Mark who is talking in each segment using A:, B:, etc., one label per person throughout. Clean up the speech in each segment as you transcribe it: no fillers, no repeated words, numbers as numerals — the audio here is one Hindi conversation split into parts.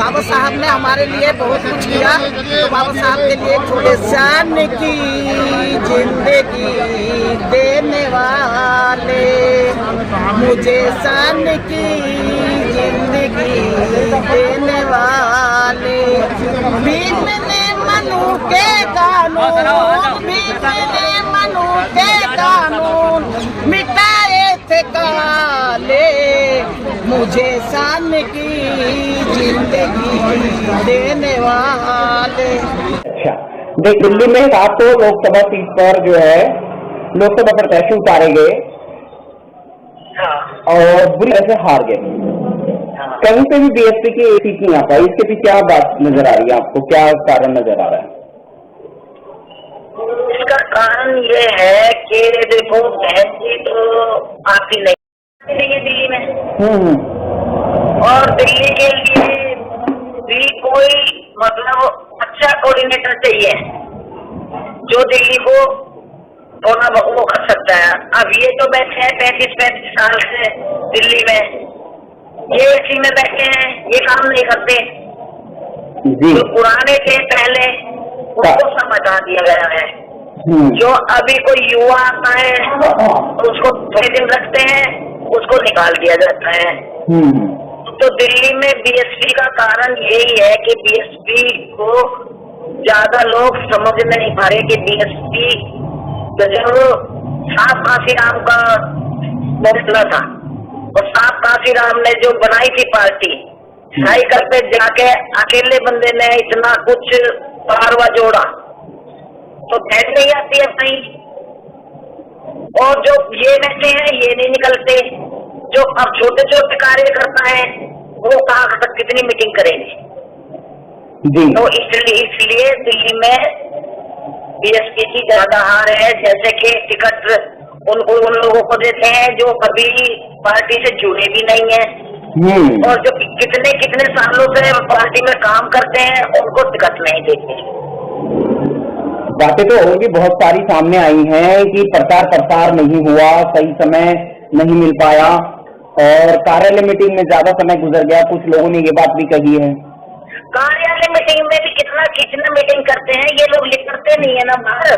A: बाबा साहब ने हमारे लिए बहुत कुछ किया। तो बाबा साहब के लिए छोटे शान की जिंदगी देने वाले, मुझे शान की जिंदगी देने वाले, भीम ने मनु के कानून, भीम ने मनु के कानून मिटाए थे काले, मुझे शान की जिंदगी देने वाले।
B: अच्छा, देख दिल्ली में रात को लोकसभा सीट पर जो है लोकसभा प्रत्याशी उतारे गए और बुरी तरह से हार गए। कहीं पे भी बीएसपी की सीट नहीं आ पाई, इसके पीछे क्या बात नजर आ रही है आपको, क्या कारण नजर आ रहा है?
C: इसका कारण ये है कि देखो बहन जी तो आती नहीं दिल्ली में, और दिल्ली के लिए भी कोई मतलब अच्छा कोऑर्डिनेटर चाहिए जो दिल्ली को थोड़ा वो कर सकता है। अब ये तो बैठे हैं 35 साल से दिल्ली में, ये इसी में बैठे हैं, ये काम नहीं करते। जो पुराने थे पहले उसको सब हटा दिया गया है। जो अभी कोई युवा आता है उसको थोड़े दिन रखते हैं, उसको निकाल दिया जाता है। तो दिल्ली में बीएसपी का कारण यही है कि बीएसपी को ज्यादा लोग समझ नहीं पा रहे कि बीएसपी जब साफ काशीराम का फैसला था और साफ काशीराम ने जो बनाई थी पार्टी, साइकिल पे जाके अकेले बंदे ने इतना कुछ पारवा जोड़ा, तो बैठ नहीं आती है कहीं। और जो ये रहते हैं ये नहीं निकलते, जो अब छोटे छोटे कार्यकर्ता है वो कहाँ तक कितनी मीटिंग करेंगे। तो इसलिए दिल्ली में बीएसपी की ज्यादा हार है। जैसे कि टिकट उनको उन लोगों को देते हैं जो कभी पार्टी से जुड़े भी नहीं है और जो कितने कितने सालों से पार्टी में काम करते हैं उनको टिकट नहीं देते।
B: बातें तो और भी बहुत सारी सामने आई हैं कि प्रचार प्रसार नहीं हुआ, सही समय नहीं मिल पाया और कार्यालय मीटिंग में ज्यादा समय गुजर गया। कुछ लोगों ने ये बात भी कही है।
C: कार्यालय मीटिंग में भी कितना मीटिंग करते हैं ये लोग, लिख करते नहीं है ना बाहर।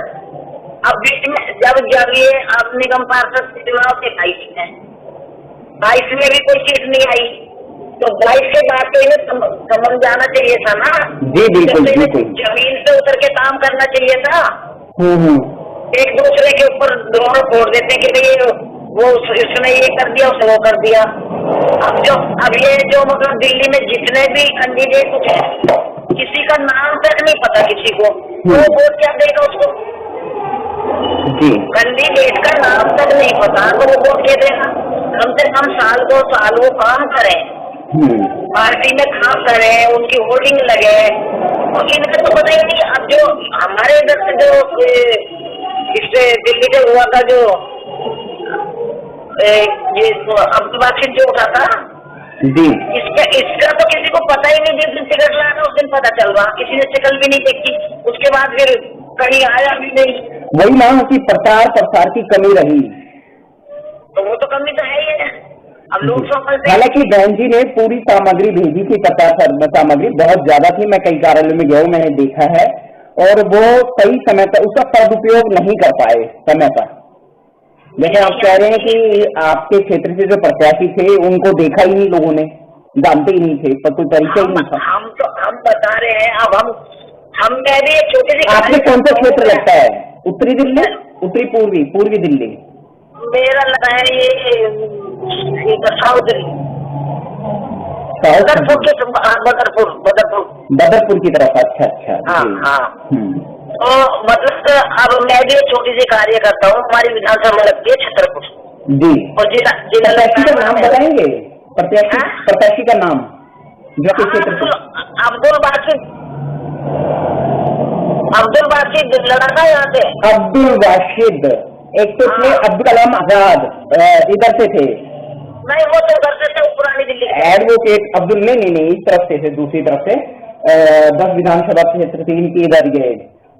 C: अब बीच में जब ये अब निगम पार्षद चुनाव के 22 में भी कोई सीट नहीं आई, तो 22 के बाद तो इन्हें समझ जाना चाहिए था ना।
B: जी बिल्कुल,
C: जमीन से उतर के काम करना चाहिए था। एक दूसरे के ऊपर दोनों फोड़ देते कि भाई वो उसने ये कर दिया उसने वो कर दिया। अब ये जो मतलब दिल्ली में जितने भी कैंडिडेट थे किसी का नाम तक नहीं पता किसी को, वो वोट क्या देगा उसको? कैंडिडेट का नाम तक नहीं पता तो वो वोट क्या देगा? कम से कम साल 2 साल वो काम करें, पार्टी में काम करें, उनकी होर्डिंग लगे, और इनका तो पता ही नहीं। अब जो हमारे इधर से जो इससे दिल्ली से हुआ था जो ये अब्दुल बासित जो उठा था
B: जी,
C: इसका तो किसी को पता ही नहीं। जिस दिन टिकट लाना उस दिन पता चल रहा, किसी ने शक्ल भी नहीं देखी, उसके बाद फिर कहीं आया भी नहीं।
B: वही ना कि प्रचार प्रसार की कमी रही,
C: तो वो तो कमी तो है ही है। अब लोग
B: हालांकि बहन जी ने पूरी सामग्री भेजी थी, प्रचार सामग्री बहुत ज्यादा थी। मैं कई कार्यालय में गया हूँ, मैंने देखा है, और वो सही समय पर उसका सदुपयोग नहीं कर पाए समय पर। जैसे आप कह रहे हैं कि आपके क्षेत्र से जो प्रत्याशी थे उनको देखा ही नहीं, लोगों ने जानते ही नहीं थे, पर कोई परिचय ही नहीं था।
C: हम बता रहे हैं। अब हम कह रहे हैं छोटे से।
B: आपके कौन सा क्षेत्र लगता है? उत्तरी दिल्ली, उत्तरी पूर्वी दिल्ली?
C: मेरा लगा है ये साउथ दिल्ली,
B: बदरपुर की तरफ। अच्छा।
C: तो मतलब अब मैं भी छोटी सी कार्य करता हूँ, हमारी विधानसभा लगती है छतरपुर
B: जी।
C: और
B: प्रत्याशी का नाम बताएंगे? प्रत्याशी का नाम जो क्षेत्र? अब्दुल बासित लड़का यहाँ से। अब्दुल बासित एक तो थे अब्दुल कलाम आजाद, इधर से थे
C: नहीं, वो तो उधर से पुरानी दिल्ली।
B: एडवोकेट अब्दुल नहीं इस तरफ से थे, दूसरी तरफ से 10 विधानसभा क्षेत्र थी इनकी इधर गए।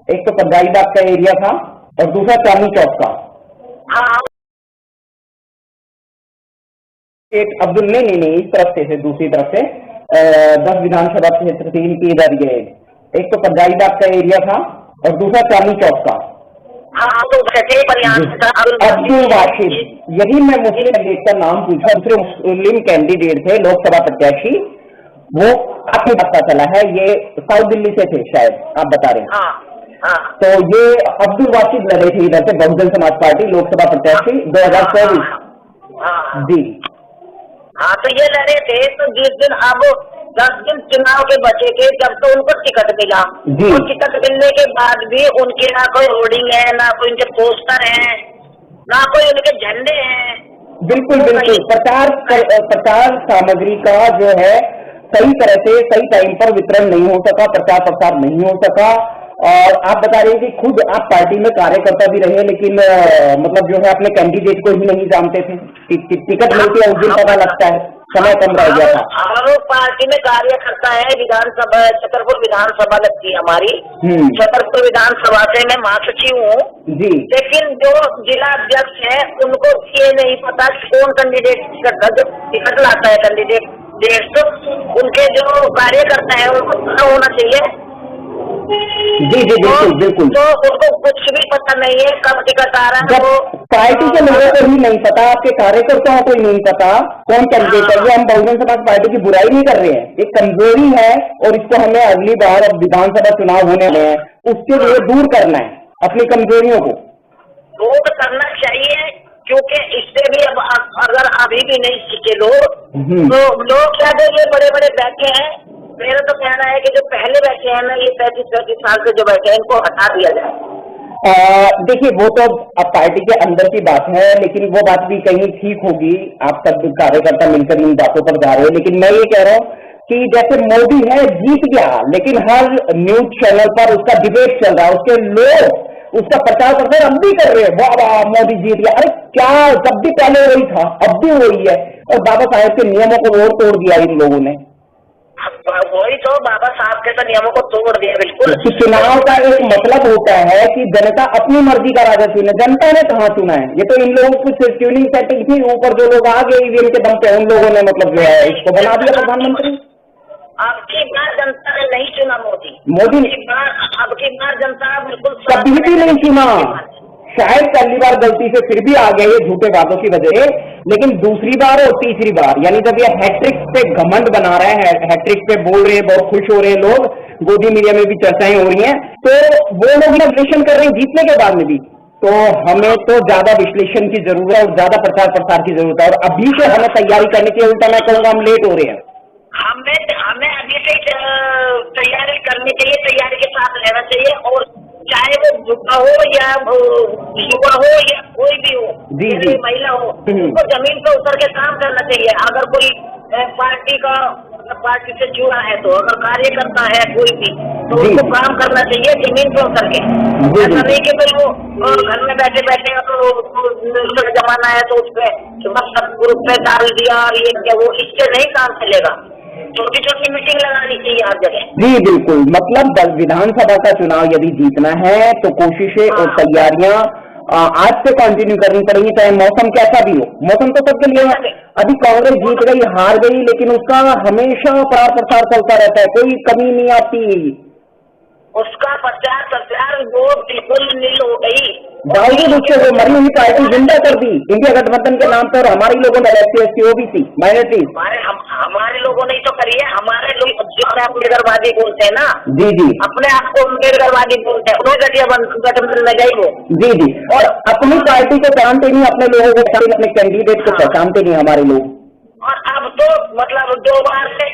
B: एक तो पंजाबी बाग का एरिया था और दूसरा चांदनी चौक का। एक अब्दुल नहीं इस तरफ से थे, दूसरी तरफ से 10 विधानसभा क्षेत्र 3 की इधर ये एक तो पंजाबी बाग का एरिया था और दूसरा चांदनी चौक का।
C: हाँ तो
B: अब्दुल वाशिद, यही मैं मुस्लिम कैंडिडेट का नाम पूछा, दूसरे मुस्लिम कैंडिडेट थे लोकसभा प्रत्याशी, वो आपको पता चला है ये साउथ दिल्ली से थे शायद, आप बता रहे हैं। तो ये अब्दुल वाशिद लड़े थे इधर से बहुजन समाज पार्टी लोकसभा प्रत्याशी 2024 जी।
C: हाँ तो ये लड़े थे, तो जिस दिन अब 10 दिन चुनाव के बचे थे जब तो उनको टिकट मिला, तो टिकट मिलने के बाद भी उनके ना कोई होर्डिंग है, ना कोई उनके पोस्टर है, ना कोई उनके झंडे हैं।
B: बिल्कुल बिल्कुल, प्रचार सामग्री का जो है सही तरह से सही टाइम पर वितरण नहीं हो सका, प्रचार प्रसार नहीं हो सका। और आप बता रहे हैं कि खुद आप पार्टी में कार्यकर्ता भी रहे, लेकिन मतलब जो है अपने कैंडिडेट को ही नहीं जानते थे। टिकट मिलती है उस दिन पता लगता है, समय कम रह गया था।
C: हम लोग पार्टी में कार्यकर्ता है, विधानसभा छतरपुर विधानसभा लगती है हमारी, छतरपुर विधानसभा से मैं महासचिव हूँ जी। लेकिन जो जिला अध्यक्ष है उनको ये नहीं पता कौन कैंडिडेट टिकट लाता है, कैंडिडेट उनके जो कार्यकर्ता है उनको पता होना चाहिए।
B: जी जी बिल्कुल बिल्कुल।
C: तो उनको कुछ भी पता नहीं है कब टिकट आ रहा है,
B: पार्टी के लोगों को ही नहीं पता, आपके कार्यकर्ताओं को ही नहीं पता कौन कैंडिडेट है। ये हम बहुजन समाज पार्टी की बुराई नहीं कर रहे हैं, एक कमजोरी है और इसको हमें अगली बार अब विधानसभा चुनाव होने वाले हैं उसके लिए दूर करना है, अपनी कमजोरियों को
C: दूर करना चाहिए। क्योंकि इससे भी अब अगर अभी भी नहीं सीखे लोग, तो लोग क्या ये बड़े बड़े बैठे हैं। मेरा तो कहना है कि जो पहले बैठे हैं ना, ये 35-35 साल से जो बैठे हैं इनको हटा दिया जाए।
B: देखिए वो तो अब पार्टी के अंदर की बात है, लेकिन वो बात भी कहीं ठीक होगी। आप सब कार्यकर्ता मिलकर इन बातों पर जा रहे हो, लेकिन मैं ये कह रहा हूँ कि जैसे मोदी है जीत गया, लेकिन हर न्यूज चैनल पर उसका डिबेट चल रहा है, उसके लोग उसका प्रचार प्रसार अब भी कर रहे हैं, वाह वाह मोदी जीत गया। अरे क्या, जब भी पहले वही था अब भी वही है, और बाबा साहेब के नियमों को और तोड़ दिया इन लोगों ने।
C: वही तो बाबा साहब के तो नियमों को तोड़ दिया बिल्कुल।
B: चुनाव का एक मतलब होता है कि जनता अपनी मर्जी का राजा चुने, जनता ने कहाँ चुना है? ये तो इन लोगों की कुछ ट्यूनिंग सेटिंग थी, ऊपर जो लोग आ गए ईवीएम के दम पे उन लोगों ने मतलब जो है इसको बना दिया प्रधानमंत्री।
C: आपकी बार जनता ने नहीं चुना मोदी, आपकी बार जनता बिल्कुल
B: कभी भी नहीं चुना। शायद पहली बार गलती से फिर भी आ गए ये झूठे बातों की वजह, लेकिन दूसरी बार और तीसरी बार, यानी जब ये हैट्रिक पे घमंड बना रहे हैं, हैट्रिक पे बोल रहे हैं, बहुत खुश हो रहे हैं लोग, गोदी मीडिया में भी चर्चाएं हो रही हैं, तो वो लोग विश्लेषण कर रहे हैं जीतने के बाद में भी। तो हमें तो ज्यादा विश्लेषण की जरूरत है और ज्यादा प्रचार प्रसार की जरूरत है, और अभी से हमें तैयारी करने की, उल्टा मैं कहूँगा हम लेट हो रहे हैं।
C: हमें अभी से तैयारी करनी चाहिए, तैयारी के साथ रहना चाहिए, और चाहे वो बुढ़ा हो या युवा हो या कोई भी हो, कोई महिला हो, उसको जमीन पे उतर के काम करना चाहिए। अगर कोई पार्टी से जुड़ा है, तो अगर कार्यकर्ता है कोई भी, तो उसको काम करना चाहिए जमीन पे उतर के। ऐसा नहीं कि भाई वो घर में बैठे बैठे तो जमाना है तो उसपे सब ग्रुप में डाल दिया और ये क्या, वो इससे नहीं काम चलेगा। छोटी छोटी मीटिंग लगानी चाहिए हर जगह।
B: जी बिल्कुल, मतलब विधानसभा का चुनाव यदि जीतना है तो कोशिशें और तैयारियां आज से कंटिन्यू करनी पड़ेगी, चाहे मौसम कैसा भी हो। मौसम तो सबके लिए, अभी कांग्रेस जीत गई हार गई, लेकिन उसका हमेशा प्रचार प्रसार चलता रहता है, कोई कमी नहीं आती।
C: उसका प्रचार प्रसार वो बिल्कुल नील हो गई,
B: बावजूद उससे वो मरी हुई पार्टी जिंदा कर दी इंडिया गठबंधन के नाम पर। हमारे लोगों ने SC OBC माइनॉरिटीज,
C: हमारे लोगों ने तो करी है। हमारे लोग अम्बेडकरवादी बोलते हैं ना, जी जी, अपने आप को अम्बेडकरवादी बोलते हैं, उन्होंने गठबंधन में गई वो। जी जी, और अपनी पार्टी को पहचानते नहीं, अपने लोगों को, अपने कैंडिडेट को पहचानते नहीं हमारे लोग। और अब तो मतलब 2 बार से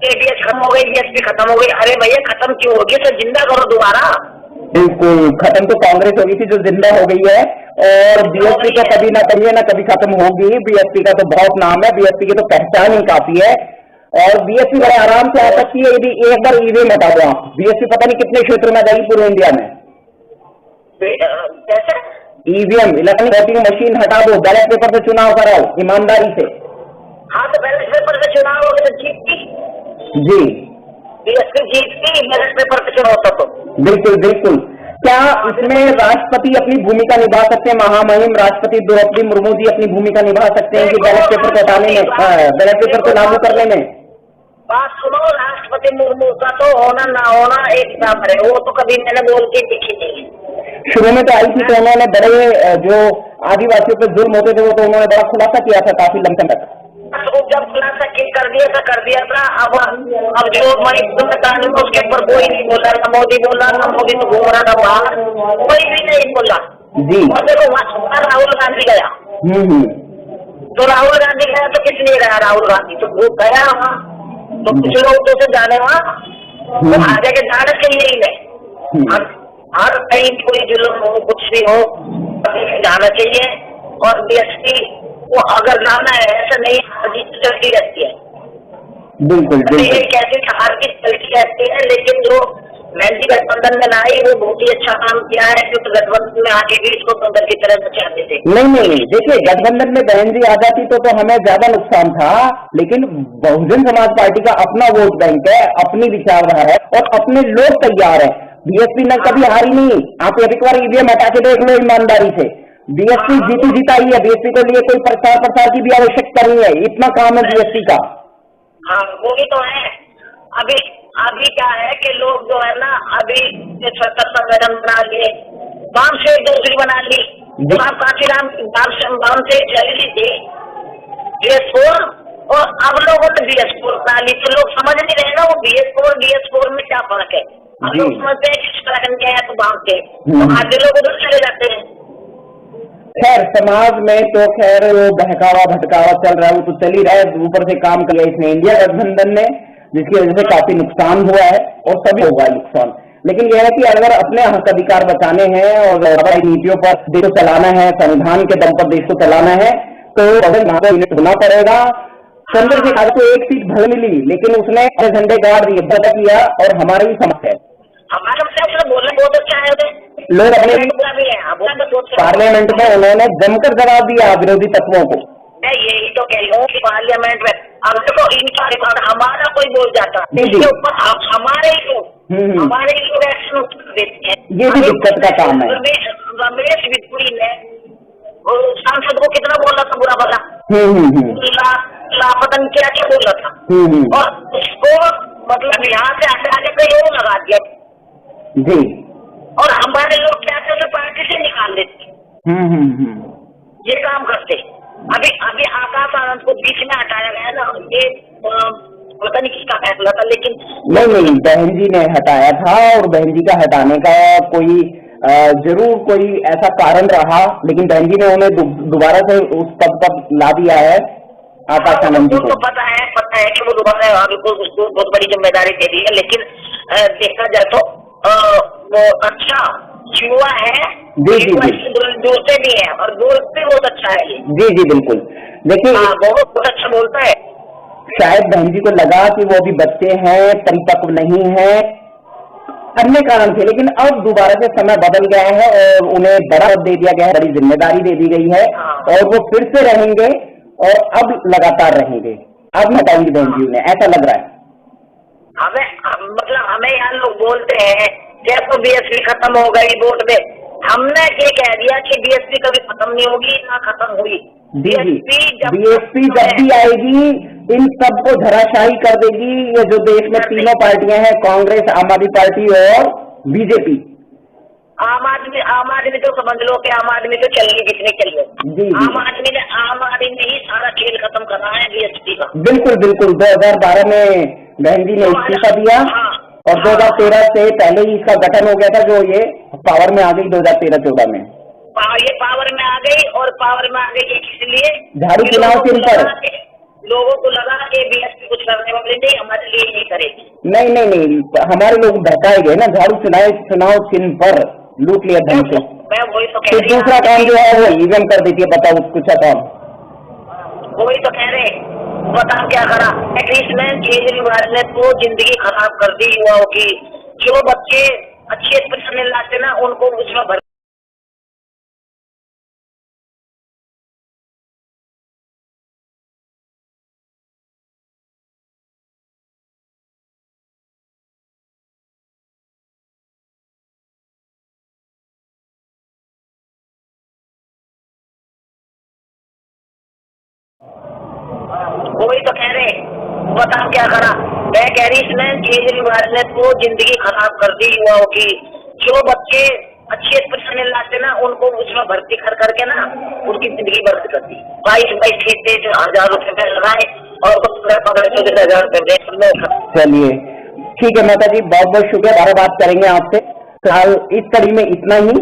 C: ADS खत्म हो गई, BSP खत्म हो गई। अरे भैया खत्म क्यों होगी, तो जिंदा करो दोबारा।
B: बिल्कुल, खत्म तो कांग्रेस होगी थी जो जिंदा हो गई है, और BSP तो कभी ना कभी है ना कभी खत्म होगी। BSP का तो बहुत नाम है, BSP की तो पहचान ही काफी है, और BSP बड़े आराम से आ सकती है यदि एक बार ईवीएम हटा दो। BSP पता नहीं कितने क्षेत्र में गई पूरे इंडिया में।
C: कैसे?
B: EVM इलेक्ट्रॉनिक वोटिंग मशीन हटा दो, बैलेट पेपर से चुनाव कराओ ईमानदारी से।
C: हाँ तो बैलेट पेपर से चुनाव हो तो जीतती
B: जी,
C: BSP जीतती बैलेट पेपर से चुनाव होता तो।
B: बिल्कुल बिल्कुल। क्या इसमें राष्ट्रपति अपनी भूमिका निभा सकते हैं? महामहिम राष्ट्रपति द्रौपदी मुर्मू जी अपनी भूमिका निभा सकते हैं कि बैलेट पेपर को हटाने में, बैलेट पेपर को लागू करने में?
C: बात सुनो, राष्ट्रपति मुर्मू का तो होना ना होना एक बराबर है, वो तो कभी मैंने बोल के देखी नहीं है।
B: शुरू में तो आई थी तो उन्होंने बड़े जो आदिवासियों पे जुल्म होते थे वो तो उन्होंने बड़ा खुलासा किया था काफी लंबे तक।
C: तो जब खुलासा कर दिया था। अब जो मणिपुर में कानून उसके ऊपर कोई नहीं बोला, ना मोदी बोला, ना मोदी तो घूम रहा था बाहर, कोई भी नहीं बोला
B: जी।
C: और देखो वहाँ राहुल गांधी गया, तो राहुल गांधी गया तो किस लिए गया राहुल गांधी, तो वो गया वहाँ तो कुछ लोग तो उसे जाने वहाँ तो आगे के जाने चाहिए ही नहीं। हर कहीं कोई जुल्म हो कुछ भी हो जाना चाहिए। और बीएसपी को अगर जाना है, ऐसा नहीं जीत चलती रहती है,
B: बिल्कुल
C: ये कैसे हार की चलती रहती है। लेकिन जो महंगी गठबंधन में लाई वो बहुत ही अच्छा काम किया है, क्योंकि गठबंधन में आके भी इसको बंदर की तरह बचाते थे।
B: नहीं, देखिए गठबंधन में बहन जी आ जाती तो हमें ज्यादा नुकसान था, लेकिन बहुजन समाज पार्टी का अपना वोट बैंक है, अपनी विचारधारा है और अपने लोग तैयार है। बीएसपी ने कभी हारी नहीं, आप एक बार ईवीएम हटा के देख लो ईमानदारी से, बीएसपी जीती जिताई है। बीएसपी को लिए कोई प्रचार की भी आवश्यकता नहीं है, इतना काम है बीएसपी का।
C: हाँ वो भी तो है। अभी क्या है कि लोग जो है ना, अभी सरकार संगठन बना लिए, वाम से दूसरी बना ली, तो आप काफीराम वाम से चली ली थी BS4 और अब लोगों ने BS4 बना ली, तो लोग समझ नहीं रहे ना वो BS4 में क्या फर्क है। अब लोग समझते हैं कि उत्तराखंड के है तो वाम के, तो आधे लोग उधर चले जाते हैं।
B: खैर समाज में तो खैर वो बहकावा भटकावा चल रहा है, वो तो चल ही रहा है। ऊपर से काम किया इसने इंडिया गठबंधन ने, जिसकी वजह से काफी नुकसान हुआ है और सभी होगा नुकसान। लेकिन यह है कि अगर अपने हक अधिकार बचाने हैं और हमारी नीतियों पर देश को चलाना है, संविधान के दम पर देश को चलाना है, तो यूनिट होना पड़ेगा। चंद्रशेखर को एक सीट भर मिली, लेकिन उसने अपने झंडे गाड़ दिए, बदल किया और हमारी ही समस्या है।
C: हमारा मतलब बोलना बहुत अच्छा है,
B: लोग अपने पार्लियामेंट में उन्होंने जमकर जवाब दिया विरोधी तत्वों को।
C: मैं यही तो कह रही हूँ कि पार्लियामेंट में अब देखो इनका हमारा कोई बोल जाता है इसके ऊपर हमारे ही लोग एक्शन देते हैं।
B: ये भी दिक्कत का काम है।
C: रमेश बिजपुरी ने सांसद को कितना बोला था बुरा भला, लापतन क्या क्या बोला था, और उसको मतलब यहाँ से आगे कहीं और लगा दिया
B: जी।
C: और हमारे लोग क्या करते पार्टी से निकाल देते, ये काम करते। अभी आकाश आनंद को बीच में हटाया गया ना, ये पता नहीं किसका फैसला था, लेकिन
B: नहीं बहन जी ने हटाया था और बहन जी का हटाने का कोई जरूर कोई ऐसा कारण रहा, लेकिन बहन जी ने उन्हें दोबारा से उस पद पर ला दिया है आकाश आनंद जी को।
C: पता है कि वो दोबारा उसको बहुत बड़ी जिम्मेदारी दे दी है, लेकिन देखा जाए तो वो अच्छा युवा है, बोलते भी है और बोलते बहुत अच्छा है।
B: जी बिल्कुल। देखिए
C: बहुत अच्छा बोलता है।
B: शायद बहन जी को लगा कि वो अभी बच्चे हैं, परिपक्व नहीं है, अन्य कारण थे, लेकिन अब दोबारा से समय बदल गया है और उन्हें बड़ा पद दे दिया गया है, बड़ी जिम्मेदारी दे दी गई है और वो फिर से रहेंगे और अब लगातार रहेंगे। अब हटाएंगे बहन जी उन्हें, ऐसा लग रहा है
C: हमें यहाँ लोग बोलते हैं जैसे बीएसपी खत्म हो गई वोट में, हमने ये कह दिया कि बीएसपी कभी खत्म नहीं होगी ना खत्म हुई।
B: बीएसपी जब भी आएगी इन सबको धराशायी कर देगी। ये जो देश में तीनों पार्टियां हैं, कांग्रेस, आम आदमी पार्टी और बीजेपी।
C: आम आदमी तो समझ लो कि आम आदमी तो चलिए जितने चलिए, आम आदमी ने ही सारा खेल खत्म करना है बीएसपी का।
B: बिल्कुल 2012 में बहन जी ने इस्तीफा दिया और 2013 से पहले ही इसका गठन हो गया था, जो ये पावर में आ गई 2013-14 में।
C: ये पावर में आ गई और पावर में आ गई इसलिए
B: झाड़ू चुनाव चिन्ह पर
C: लोगों को लगा कि बीएसपी कुछ करने वाले नहीं, हमारे लिए नहीं करेगी।
B: नहीं, हमारे लोग बहकाए गए ना, झाड़ू चुनाव चिन्ह पर लूट लिया धन से।
C: मैं वही तो कह रही हूँ,
B: दूसरा काम जो है वो ईवीएम कर देती है, बताओ कुछ काम।
C: वही तो कह रहे, बताओ क्या करा कृष्ण केजरीवाल ने तो जिंदगी खराब कर दी युवाओं की। जो बच्चे अच्छे पढ़ने लाते ना उनको उसमें भर वही तो कह रहे, बताओ क्या करा मैं कह रही इसने केजरीवाल ने तो जिंदगी खराब कर दी युवाओं की। जो बच्चे अच्छे परसेंटेज लाते ना उनको उसमें भर्ती कर करके ना उनकी जिंदगी बर्बाद कर दी। 22-23 रुपए लगाए और 15-14 रुपए।
B: चलिए ठीक है माता जी, बहुत बहुत शुक्रिया, बार बात करेंगे आपसे। फिलहाल इस कड़ी में इतना ही,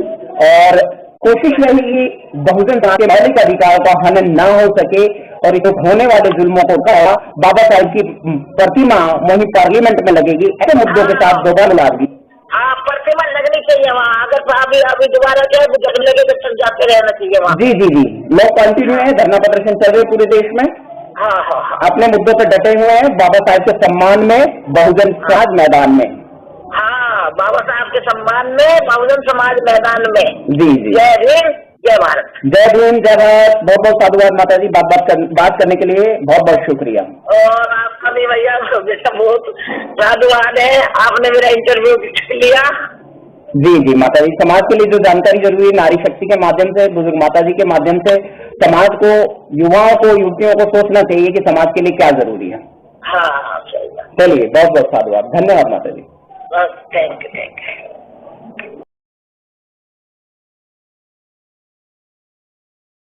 B: और कोशिश यही कि बहुजन के मौलिक अधिकारों का हनन न हो सके और इस होने वाले जुल्मों को बाबा साहब की प्रतिमा वहीं पार्लियामेंट में लगेगी, ऐसे मुद्दों के साथ दोबारा लाएगी।
C: हाँ, प्रतिमा लगनी चाहिए वहाँ। अगर अभी दोबारा जो है जब लगे तब तक जाते रहना चाहिए वहाँ।
B: जी जी जी, लोग कंटिन्यू है, धरना प्रदर्शन चल रहे पूरे देश में।
C: हाँ हाँ हाँ,
B: अपने मुद्दों पर डटे हुए हैं, बाबा साहब के सम्मान में बहुजन समाज मैदान में।
C: हाँ, बाबा साहब के सम्मान में बहुजन समाज मैदान में।
B: जी जी,
C: जय भीम, जय भारत।
B: जय भीम, जय भारत। बहुत बहुत साधुवाद माता जी, बात करने के लिए बहुत बहुत शुक्रिया।
C: और आपका भी भैया बेटा बहुत साधुवाद है, आपने मेरा इंटरव्यू लिया।
B: जी जी माता जी, समाज के लिए जो जानकारी जरूरी है, नारी शक्ति के माध्यम से, बुजुर्ग माता जी के माध्यम से समाज को, युवाओं को, युवतियों को सोचना चाहिए कि समाज के लिए क्या जरूरी है।
C: हाँ, सही बात।
B: चलिए, बहुत बहुत साधुवाद, धन्यवाद माता जी।
C: बस, थैंक यू।